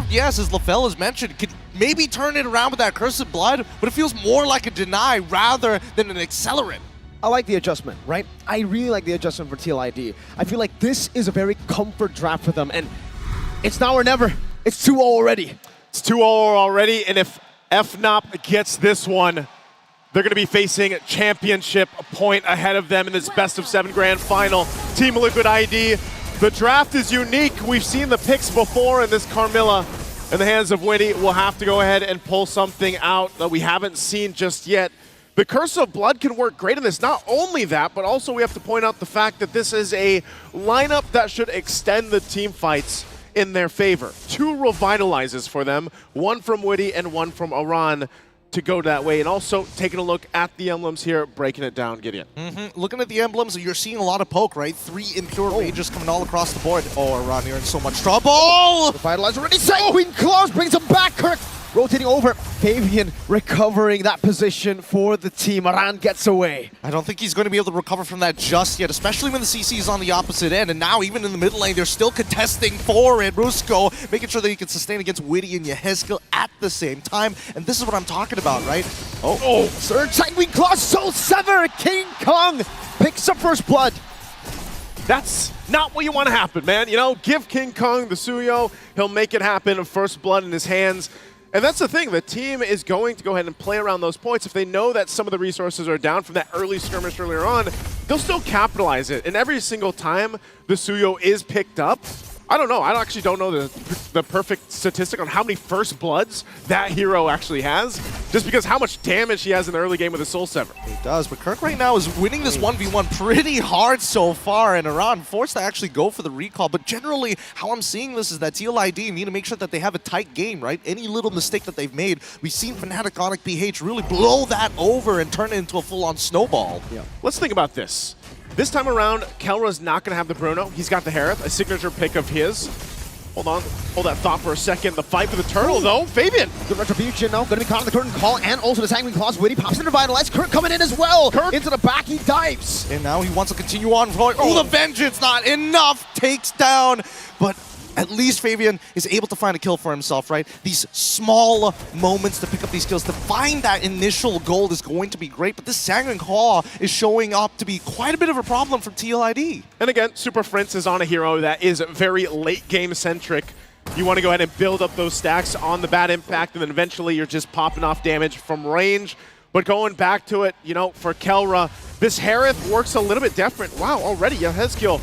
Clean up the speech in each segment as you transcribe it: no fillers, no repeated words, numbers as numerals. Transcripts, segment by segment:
Yes, as LaFell has mentioned, could maybe turn it around with that Cursed Blood, but it feels more like a deny rather than an accelerant. I like the adjustment, right? I really like the adjustment for TLID. I feel like this is a very comfort draft for them, and it's now or never. It's 2-0 already. It's 2-0 already, and if Fnatic gets this one, they're going to be facing championship point ahead of them in this best-of-7 grand final. Team Liquid ID. The draft is unique. We've seen the picks before, and this Carmilla in the hands of Winnie will have to go ahead and pull something out that we haven't seen just yet. The Curse of Blood can work great in this. Not only that, but also we have to point out the fact that this is a lineup that should extend the team fights in their favor. 2 revitalizes for them, one from Witty and one from Aran to go that way. And also taking a look at the emblems here, breaking it down, Gideon. Looking at the emblems, you're seeing a lot of poke, right? 3 impure rages coming all across the board. Oh, Aran, you're in so much trouble! Revitalize already. Sanguine Claws brings him back. Kirk rotating over. Fabian recovering that position for the team. Aran gets away. I don't think he's going to be able to recover from that just yet, especially when the CC is on the opposite end. And now, even in the mid lane, they're still contesting for it. Rusko making sure that he can sustain against Witty and Yehezkiel at the same time. And this is what I'm talking about, right? Oh, Surge, Sanguine Claws, Soul Sever. King Kong picks up first blood. That's not what you want to happen, man. You know, give King Kong the Suyo. He'll make it happen. First blood in his hands. And that's the thing, the team is going to go ahead and play around those points. If they know that some of the resources are down from that early skirmish earlier on, they'll still capitalize it. And every single time the Suyo is picked up, I don't know, I actually don't know the perfect statistic on how many first bloods that hero actually has, just because how much damage he has in the early game with the Soul Sever. He does, but Kirk right now is winning this 1v1 pretty hard so far, and Aran forced to actually go for the recall. But generally, how I'm seeing this is that TLID need to make sure that they have a tight game, right? Any little mistake that they've made, we've seen Fnatic Onic PH really blow that over and turn it into a full-on snowball. Yeah. Let's think about this. This time around, Kelra's not going to have the Bruno. He's got the Harith, a signature pick of his. Hold on, hold that thought for a second. The fight for the turtle, though. Fabian. Good retribution now. Going to be caught on the curtain call and also the Sanguine Claws. Witty pops into Revitalize. Kirk coming in as well. Kirk into the back. He dives. And now he wants to continue on. Oh, the Vengeance not enough. Takes down, but at least Fabian is able to find a kill for himself, right? These small moments to pick up these kills, to find that initial gold is going to be great, but this Sanguine Claw is showing up to be quite a bit of a problem from TLID. And again, Super Prince is on a hero that is very late game centric. You want to go ahead and build up those stacks on the bad impact, and then eventually you're just popping off damage from range. But going back to it, you know, for Kelra, this Harith works a little bit different. Wow, already Yehezkiel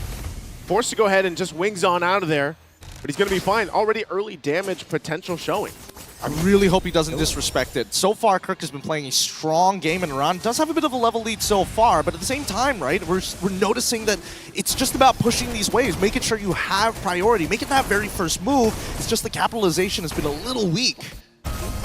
forced to go ahead and just wings on out of there. But he's going to be fine. Already early damage potential showing. I really hope he doesn't disrespect it. So far, Kirk has been playing a strong game, and Aran does have a bit of a level lead so far, but at the same time, right, we're noticing that it's just about pushing these waves, making sure you have priority, making that very first move. It's just the capitalization has been a little weak.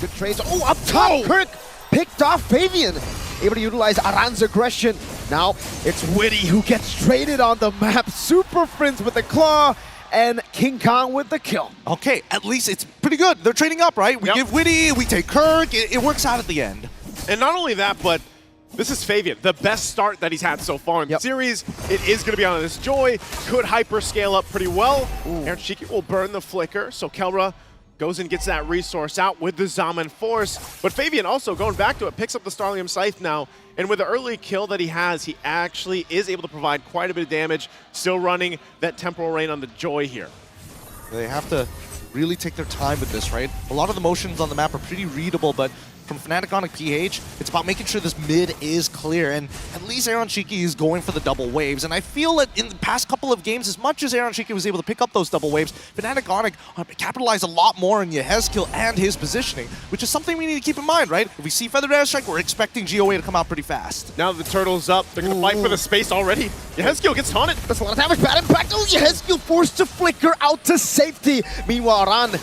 Good trades. Oh, up top, Kirk picked off Fabian. Able to utilize Aran's aggression. Now, it's Witty who gets traded on the map. Super Prince with the claw. And King Kong with the kill. Okay, at least it's pretty good. They're trading up, right? We give Witty, we take Kirk. It works out at the end. And not only that, but this is Fabian, the best start that he's had so far in the series. It is going to be on this Joy. Could hyper scale up pretty well. Aaron Shiki will burn the flicker, so Kelra goes and gets that resource out with the Zaman Force. But Fabian also, going back to it, picks up the Starlium Scythe now. And with the early kill that he has, he actually is able to provide quite a bit of damage, still running that Temporal Rain on the Joy here. They have to really take their time with this, right? A lot of the motions on the map are pretty readable, but from Fnatic Onic PH, it's about making sure this mid is clear, and at least Aaron Shiki is going for the double waves, and I feel that in the past couple of games, as much as Aaron Shiki was able to pick up those double waves, Fnatic Onic capitalized a lot more on Yehezkiel and his positioning, which is something we need to keep in mind, right? If we see Feathered Airstrike, we're expecting GOA to come out pretty fast. Now the turtle's up, they're going to fight for the space already. Yehezkiel gets taunted. That's a lot of damage, bad impact. Oh, Yehezkiel forced to flicker out to safety. Meanwhile, Aran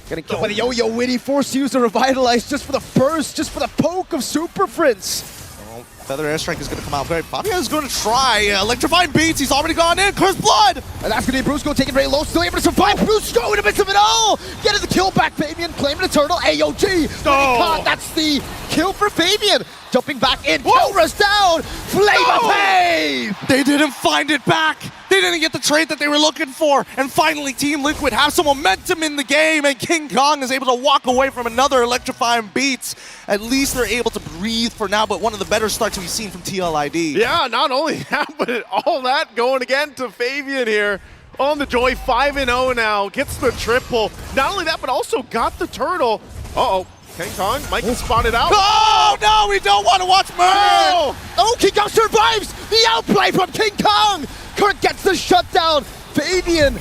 getting killed by the Yo-Yo. Witty forced to use the Revitalize just for the burst, just for the poke of Super Prince. Oh, Feather Airstrike is going to come out very. Fabio is going to try electrifying beats. He's already gone in. Cursed Blood. And that's going to be Brusco taking very low, still able to survive. Brusco in the midst of it all. Getting the kill back. Fabian claiming the turtle. AOG. Caught. That's the kill for Fabian. Jumping back in. Kelra's down. Flame of Pave. They didn't find it back. They didn't get the trade that they were looking for. And finally, Team Liquid have some momentum in the game, and King Kong is able to walk away from another electrifying beats. At least they're able to breathe for now, but one of the better starts we've seen from TLID. Yeah, not only that, but all that going again to Fabian here on the Joy, 5-0 now, gets the triple. Not only that, but also got the turtle. Uh-oh, King Kong might get spotted out. Oh, no, we don't want to watch Murder! Oh, King Kong survives the outplay from King Kong. Kirk gets the shutdown. Fabian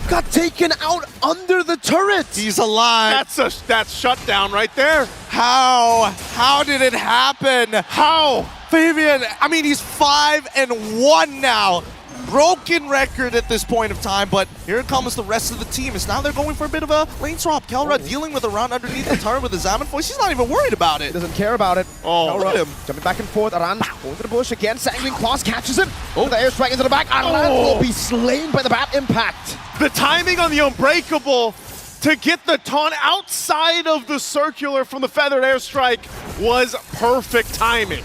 got taken out under the turret. He's alive. That's shutdown right there. How? How did it happen? How? Fabian, I mean, he's 5-1 now. Broken record at this point of time, but here comes the rest of the team. It's now they're going for a bit of a lane swap. Kelra dealing with a round underneath the turret with the Zaman voice. He's not even worried about it. He doesn't care about it. Oh, look at him. Jumping back and forth. Aran going to the bush again. Sanguine Claws catches him. Oh, the airstrike into the back. Aran will be slain by the bat impact. The timing on the Unbreakable to get the taunt outside of the circular from the feathered airstrike was perfect timing.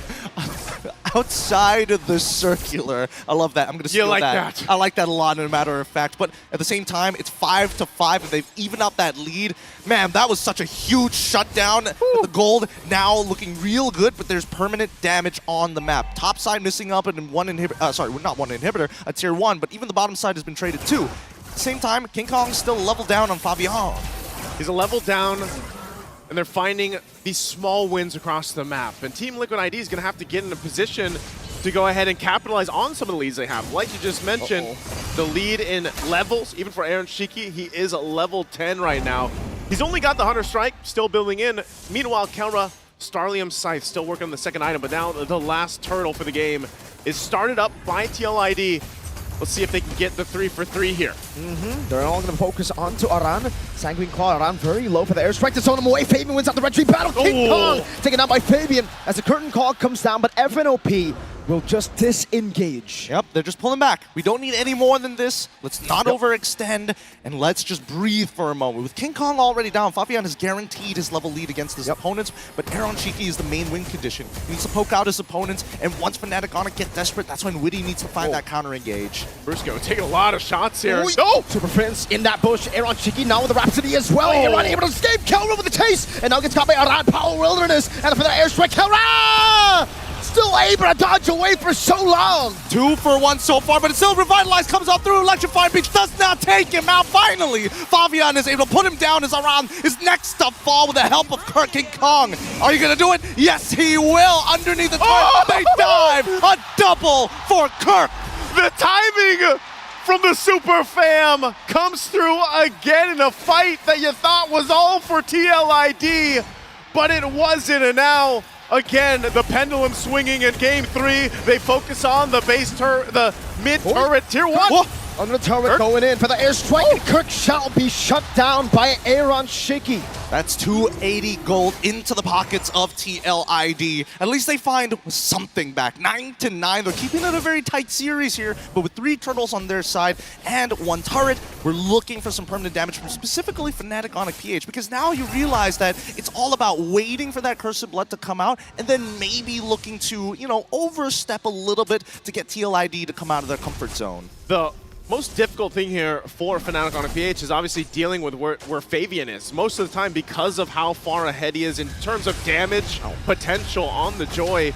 Outside of the circular. I love that. I'm going to steal that. I like that a lot, as a matter of fact. But at the same time, it's 5-5, and they've evened out that lead. Man, that was such a huge shutdown. The gold now looking real good, but there's permanent damage on the map. Top side missing up and one inhibitor. Sorry, not one inhibitor, a tier 1, but even the bottom side has been traded too. At the same time, King Kong's still level down on Fabian. He's a level down, and they're finding these small wins across the map. And Team Liquid ID is going to have to get in a position to go ahead and capitalize on some of the leads they have. Like you just mentioned, the lead in levels, even for Aaron Shiki, he is at level 10 right now. He's only got the Hunter Strike, still building in. Meanwhile, Kelra, Starlium Scythe, still working on the second item, but now the last turtle for the game is started up by TLID. Let's see if they can get the 3 for 3 here. They're all going to focus onto Aran. Sanguine Claw, Aran very low for the airstrike to zone him away. Fabian wins out the retreat battle. King Kong taken out by Fabian as the curtain call comes down, but FNOP will just disengage. Yep, they're just pulling back. We don't need any more than this. Let's not overextend, and let's just breathe for a moment. With King Kong already down, Fabian has guaranteed his level lead against his opponents, but Aaron Shiki is the main win condition. He needs to poke out his opponents, and once Fnatic Onic get desperate, that's when Witty needs to find that counter engage. Brusco taking a lot of shots here. Super Prince in that bush. Aaron Shiki now with the Rhapsody as well. Aaron able to escape. Kelra with the chase, and now gets caught by Aran. Power Wilderness, and for the airstrike, Kelra! Still able to dodge away for so long. 2 for 1 so far, but it's still revitalized. Comes out through Electrifying Beats. Does not take him out. Finally, Fabian is able to put him down as Aran is next to fall with the help of King Kong. Are you going to do it? Yes, he will. Underneath the turret, they dive. A double for Kirk. The timing from the Super Fam comes through again in a fight that you thought was all for TLID, but it wasn't, and now again, the pendulum swinging in game 3. They focus on the the mid turret, tier 1. Under the turret going in for the airstrike, and Kirk shall be shut down by Aaron Shiki. That's 280 gold into the pockets of TLID. At least they find something back. 9-9. They're keeping it a very tight series here, but with 3 turtles on their side and 1 turret, we're looking for some permanent damage from specifically Fnatic Onic PH, because now you realize that it's all about waiting for that Cursed Blood to come out and then maybe looking to, you know, overstep a little bit to get TLID to come out of their comfort zone. The most difficult thing here for Fnatic Onic PH is obviously dealing with where Fabian is. Most of the time, because of how far ahead he is in terms of damage potential on the Joy,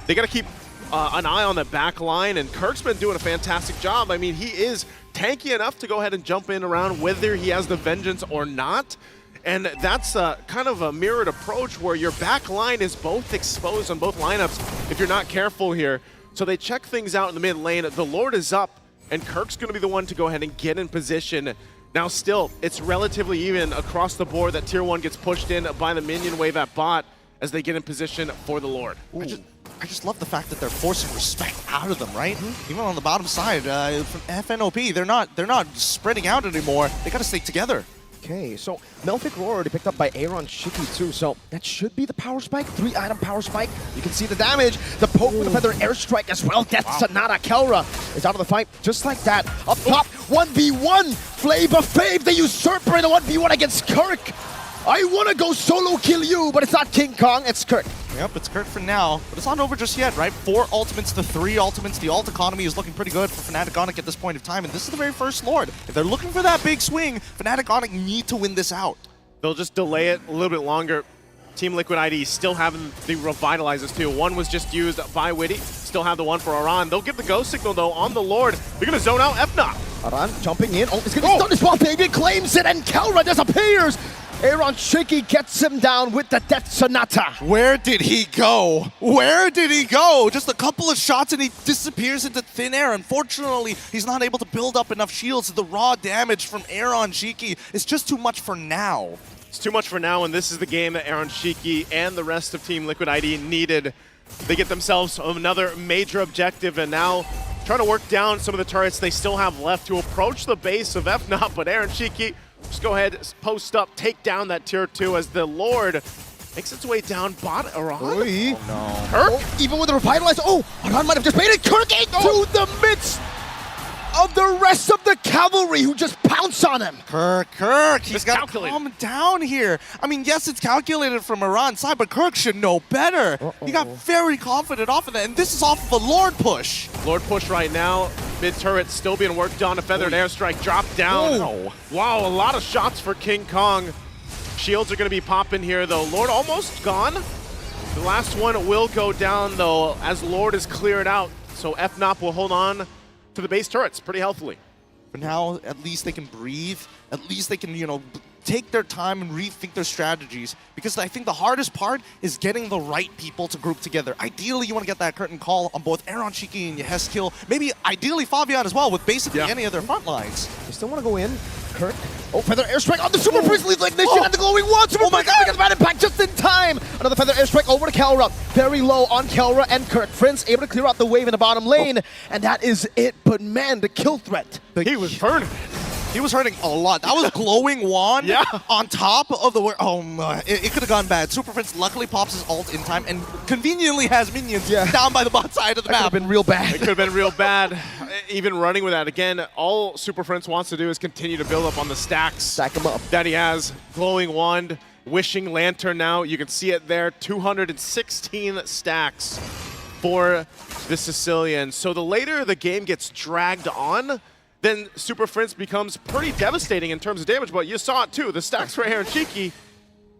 they got to keep an eye on the back line, and Kirk's been doing a fantastic job. I mean, he is tanky enough to go ahead and jump in around whether he has the Vengeance or not. And that's kind of a mirrored approach where your back line is both exposed on both lineups if you're not careful here. So they check things out in the mid lane. The Lord is up, and Kirk's going to be the one to go ahead and get in position. Now still, it's relatively even across the board that tier 1 gets pushed in by the minion wave at bot as they get in position for the Lord. I just love the fact that they're forcing respect out of them, right? Even on the bottom side, from FNOP, they're not spreading out anymore. They got to stay together. Okay, so Melfic Roar already picked up by Aaron Shiki too, so that should be the power spike, 3-item power spike. You can see the damage. The poke with the feather airstrike as well gets Sonata. Kelra is out of the fight just like that. Up top, 1v1, Flavor Fave, the usurper in a 1v1 against Kirk. I want to go solo kill you, but it's not King Kong, it's Kirk. Yep, it's Kirk for now, but it's not over just yet, right? 4 ultimates to 3 ultimates. The ult economy is looking pretty good for Fnatic Onic at this point of time, and this is the very first Lord. If they're looking for that big swing, Fnatic Onic need to win this out. They'll just delay it a little bit longer. Team Liquid ID still having the revitalizers too. One was just used by Witty. Still have the one for Aran. They'll give the go signal though on the Lord. They're gonna zone out Fnatic. Aran jumping in. Oh, it's gonna be stunned as well. Fabian claims it, and Kelra disappears. Aaron Shaky gets him down with the Death Sonata. Where did he go? Where did he go? Just a couple of shots and he disappears into thin air. Unfortunately, he's not able to build up enough shields. The raw damage from Aaron Shaky is just too much for now. It's too much for now, and this is the game that Aaron Shiki and the rest of Team Liquid ID needed. They get themselves another major objective, and now trying to work down some of the turrets they still have left to approach the base of Fnatic, but Aaron Shiki, just go ahead, post up, take down that tier 2 as the Lord makes its way down bot Aran. Oh, no. Kirk? Oh, even with the revitalizer, Aran might have just made it. Kirk into the midst of the rest of the cavalry who just pounce on him. Kirk, he's got to calculated. calm down here. I mean, yes, it's calculated from Aran's side, but Kirk should know better. He got very confident off of that, and this is off of a Lord push. Lord push right now. Mid turret still being worked on. A feathered airstrike dropped down. Oh. Wow, a lot of shots for King Kong. Shields are going to be popping here though. Lord almost gone. The last one will go down though as Lord is cleared out. So Fnatic will hold on to the base turrets pretty healthily. For now, at least they can breathe. At least they can, take their time and rethink their strategies. Because I think the hardest part is getting the right people to group together. Ideally, you want to get that curtain call on both Aaron Shiki and Yeheskill. Maybe ideally Fabian as well, with basically any of their front lines. They still want to go in. Kirk. Oh, feather airstrike on the Super Priestly Ignition and the glowing wand. Super Priestly gets bad impact just in time. Another feather airstrike over to Kelra. Very low on Kelra and Kirk. Friends able to clear out the wave in the bottom lane. And that is it. But man, the kill threat. He was burning. He was hurting a lot. That was glowing wand on top of the... Oh my, it could have gone bad. Super Prince luckily pops his ult in time and conveniently has minions down by the bot side of the That map. could have been real bad. It could have been real bad. Even running with that. Again, all Super Prince wants to do is continue to build up on the stacks. Stack him up. That he has. Glowing Wand, Wishing Lantern now. You can see it there. 216 stacks for the Sicilian. So the later the game gets dragged on, then Super Prince becomes pretty devastating in terms of damage. But you saw it too. The stacks for Aaron Shiki.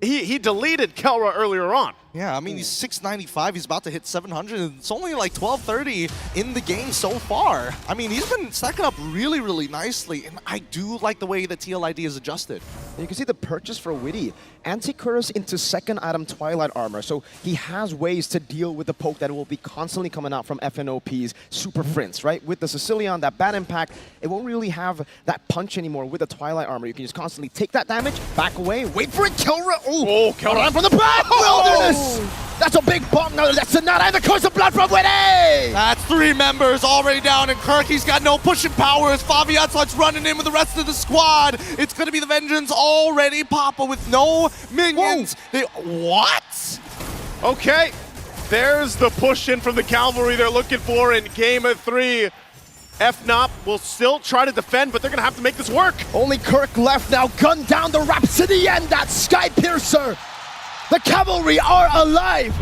He deleted Kelra earlier on. Yeah, I mean, he's 695. He's about to hit 700. And it's only like 1230 in the game so far. I mean, he's been stacking up really, really nicely. And I do like the way that TLID is adjusted. You can see the purchase for Witty. Anti-Curse into second item Twilight Armor. So he has ways to deal with the poke that will be constantly coming out from FNOP's Super Prince, right? With the Sicilian, that bad impact, it won't really have that punch anymore with the Twilight Armor. You can just constantly take that damage, back away, wait for it, Kelra. Oh, Kelra from the back! Wilderness! That's a big bomb. No, that's not. And the Curse of Blood from Witty! That's 3 members already down, and Kirk, he's got no pushing power as Fabian starts running in with the rest of the squad. It's going to be the Vengeance already, Papa, with no minions. What? Okay, there's the push in from the Cavalry they're looking for in game of 3. Fnatic will still try to defend, but they're going to have to make this work. Only Kirk left now. Gun down the Rhapsody and that Sky Piercer. The Cavalry are alive.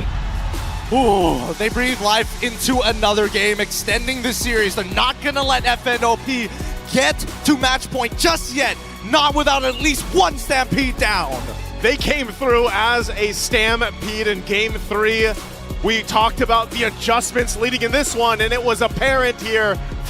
Ooh, they breathe life into another game, extending the series. They're not going to let FNOP get to match point just yet, not without at least one Stampede down. They came through as a Stampede in game 3. We talked about the adjustments leading in this one, and it was apparent here